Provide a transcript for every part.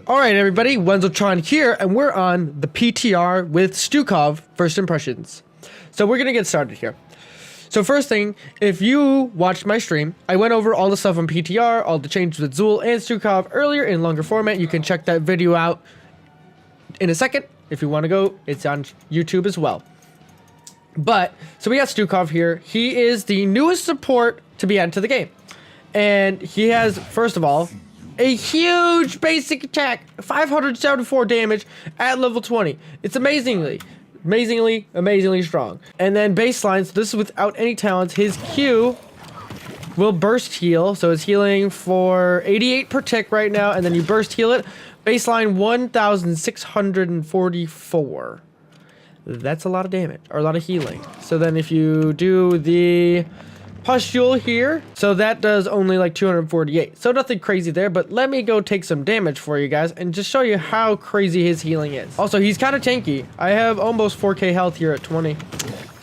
Alright everybody, Wenzeltron here, and we're on the PTR with Stukov First Impressions. So we're gonna get started here. So first thing, if you watched my stream, I went over all the stuff on PTR, all the changes with Zool and Stukov earlier in longer format. You can check that video out in a second. If you want to go, it's on YouTube as well. But, so we got Stukov here. He is the newest support to be added to the game. And he has, first of all, a huge basic attack, 574 damage at level 20. It's amazingly strong. And then baseline, so this is without any talents. His Q will burst heal, so it's healing for 88 per tick right now, and then you burst heal it. Baseline 1,644. That's a lot of damage, or a lot of healing. So then if you do the pustule here, so that does only like 248, so nothing crazy there. But let me go take some damage for you guys and just show you how crazy his healing is. Also, he's kind of tanky. I have almost 4k health here at 20.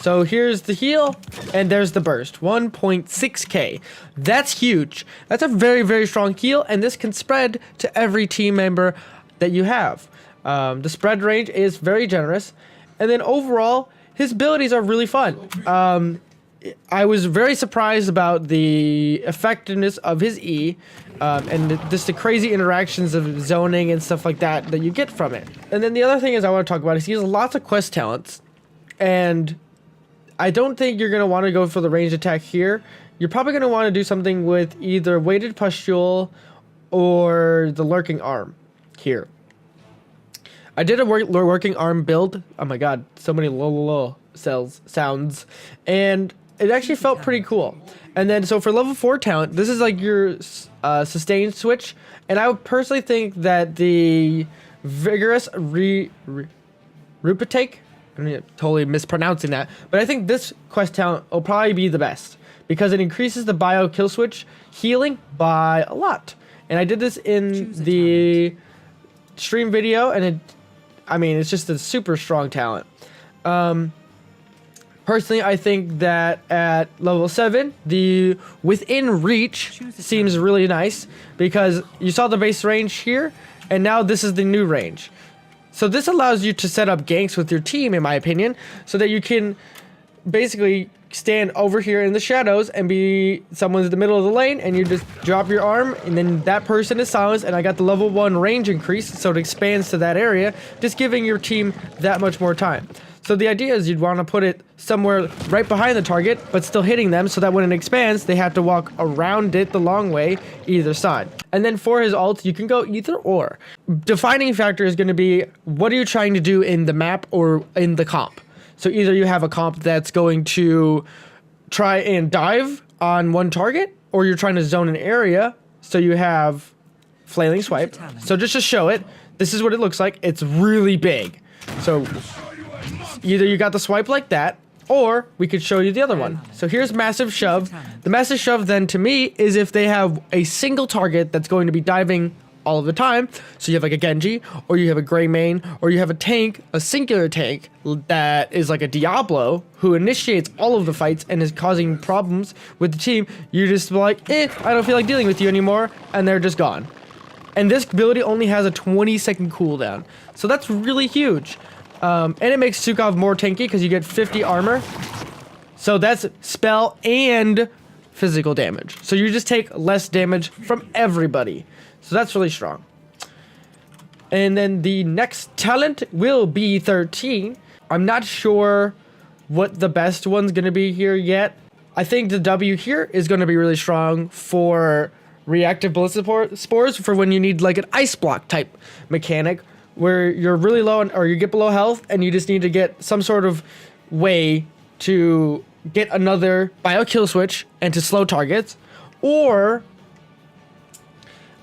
So here's the heal, and there's the burst, 1.6k. That's huge. That's a very strong heal, and this can spread to every team member that you have. The spread range is very generous, and then overall his abilities are really fun. I was very surprised about the effectiveness of his E, and just the crazy interactions of zoning and stuff like that you get from it. And then the other thing is I want to talk about is he has lots of quest talents, and I don't think you're going to want to go for the ranged attack here. You're probably going to want to do something with either weighted pustule or the lurking arm here. I did a working arm build. Oh my god, so many sounds, and it actually felt pretty cool. And then so for level 4 talent, this is like your sustained switch, and I would personally think that the vigorous Rupatake, I'm totally mispronouncing that, but I think this quest talent will probably be the best because it increases the bio kill switch healing by a lot. And I did this in the stream video, and it's just a super strong talent. Personally, I think that at level 7, the within reach seems really nice because you saw the base range here, and now this is the new range. So this allows you to set up ganks with your team, in my opinion, so that you can basically stand over here in the shadows and be someone's in the middle of the lane, and you just drop your arm, and then that person is silenced, and I got the level 1 range increase, so it expands to that area, just giving your team that much more time. So the idea is you'd want to put it somewhere right behind the target, but still hitting them so that when it expands, they have to walk around it the long way, either side. And then for his ult, you can go either or. Defining factor is going to be, what are you trying to do in the map or in the comp? So either you have a comp that's going to try and dive on one target, or you're trying to zone an area, so you have flailing swipe. So just to show it, this is what it looks like. It's really big. So either you got the swipe like that, or we could show you the other one. So here's massive shove. The massive shove then to me is if they have a single target that's going to be diving all of the time. So you have like a Genji, or you have a Grey Main, or you have a tank, a singular tank that is like a Diablo who initiates all of the fights and is causing problems with the team. You just like, I don't feel like dealing with you anymore, and they're just gone. And this ability only has a 20-second cooldown. So that's really huge. And it makes Stukov more tanky because you get 50 armor. So that's spell and physical damage. So you just take less damage from everybody. So that's really strong. And then the next talent will be 13. I'm not sure what the best one's going to be here yet. I think the W here is going to be really strong for reactive ballistic spores for when you need like an ice block type mechanic, where you're really low or you get below health and you just need to get some sort of way to get another bio kill switch and to slow targets. Or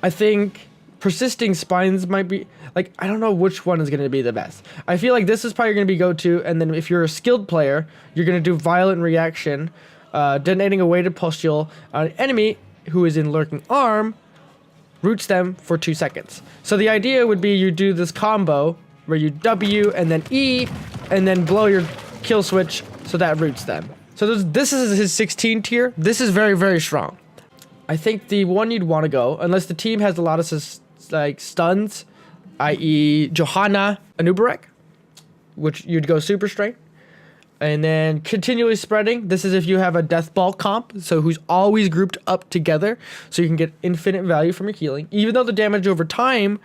I think persisting spines might be, like, I don't know which one is going to be the best. I feel like this is probably going to be go-to, and then if you're a skilled player, you're going to do violent reaction, detonating a weighted pustule on an enemy who is in lurking arm, roots them for 2 seconds. So the idea would be you do this combo where you W and then E and then blow your kill switch so that roots them. So this is his 16 tier. This is very, very strong. I think the one you'd want to go, unless the team has a lot of like stuns, i.e. Johanna Anubarek, which you'd go super straight. And then continually spreading. This is if you have a death ball comp, so who's always grouped up together, so you can get infinite value from your healing. Even though the damage over time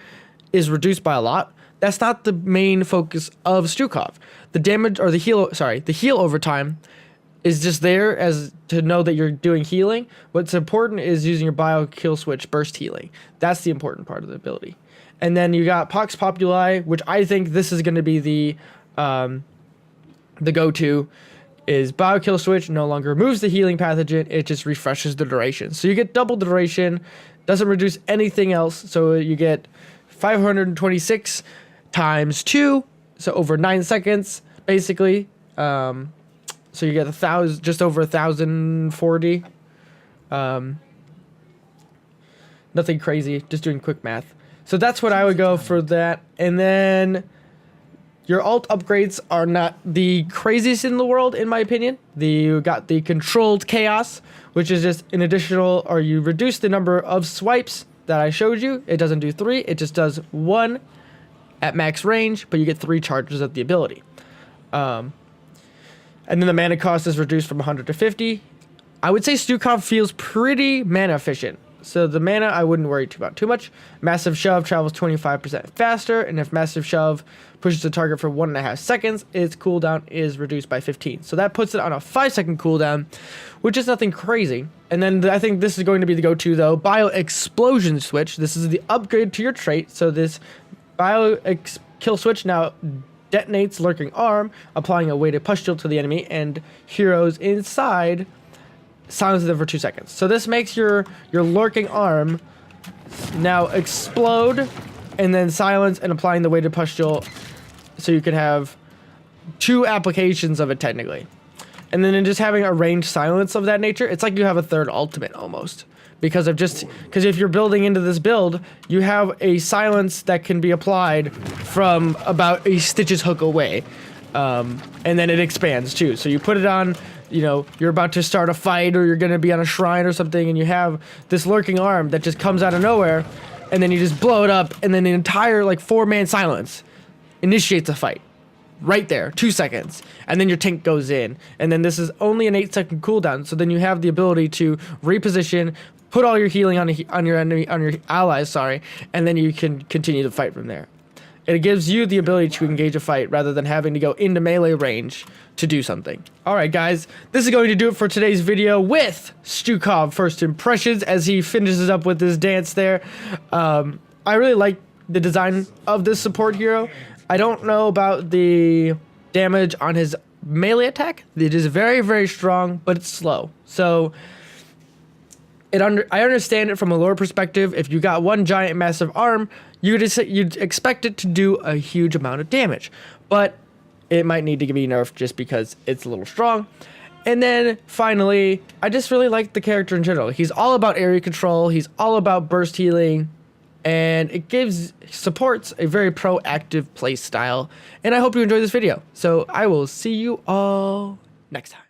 is reduced by a lot, that's not the main focus of Stukov. The damage or the heal over time is just there as to know that you're doing healing. What's important is using your bio kill switch burst healing. That's the important part of the ability. And then you got Pox Populi, which I think this is going to be the go-to. Is bio kill switch no longer removes the healing pathogen, it just refreshes the duration. So you get double the duration, doesn't reduce anything else. So you get 526 times 2, so over 9 seconds basically. So you get just over 1,040. Nothing crazy, just doing quick math. So that's what I would go for that. And then your alt upgrades are not the craziest in the world, in my opinion. You got the controlled chaos, which is just an additional, or you reduce the number of swipes that I showed you. It doesn't do 3, it just does 1 at max range, but you get 3 charges of the ability. And then the mana cost is reduced from 100 to 50. I would say Stukov feels pretty mana efficient. So the mana I wouldn't worry about too much. Massive Shove travels 25% faster, and if Massive Shove pushes the target for 1.5 seconds, its cooldown is reduced by 15. So that puts it on a 5-second cooldown, which is nothing crazy. And then I think this is going to be the go-to though. Bio Explosion Switch. This is the upgrade to your trait. So this Bio Kill Switch now detonates Lurking Arm, applying a weighted pustule to the enemy, and heroes inside silence them for 2 seconds. So this makes your Lurking Arm now explode and then silence and applying the weighted pustule, so you can have 2 applications of it technically. And then in just having a ranged silence of that nature, it's like you have a third ultimate almost. Because if you're building into this build, you have a silence that can be applied from about a Stitch's hook away. And then it expands too. So you put it on, you're about to start a fight or you're going to be on a shrine or something, and you have this Lurking Arm that just comes out of nowhere, and then you just blow it up, and then the entire 4-man silence initiates a fight. Right there, 2 seconds, and then your tank goes in, and then this is only an 8-second cooldown. So then you have the ability to reposition, put all your healing on your allies, and then you can continue to fight from there. It gives you the ability to engage a fight rather than having to go into melee range to do something. All right, guys, this is going to do it for today's video with Stukov first impressions as he finishes up with his dance there. I really like the design of this support hero. I don't know about the damage on his melee attack. It is very, very strong, but it's slow. So I understand it from a lore perspective. If you got one giant massive arm, you'd expect it to do a huge amount of damage. But it might need to be nerfed just because it's a little strong. And then finally, I just really like the character in general. He's all about area control. He's all about burst healing. And it supports a very proactive play style. And I hope you enjoyed this video. So I will see you all next time.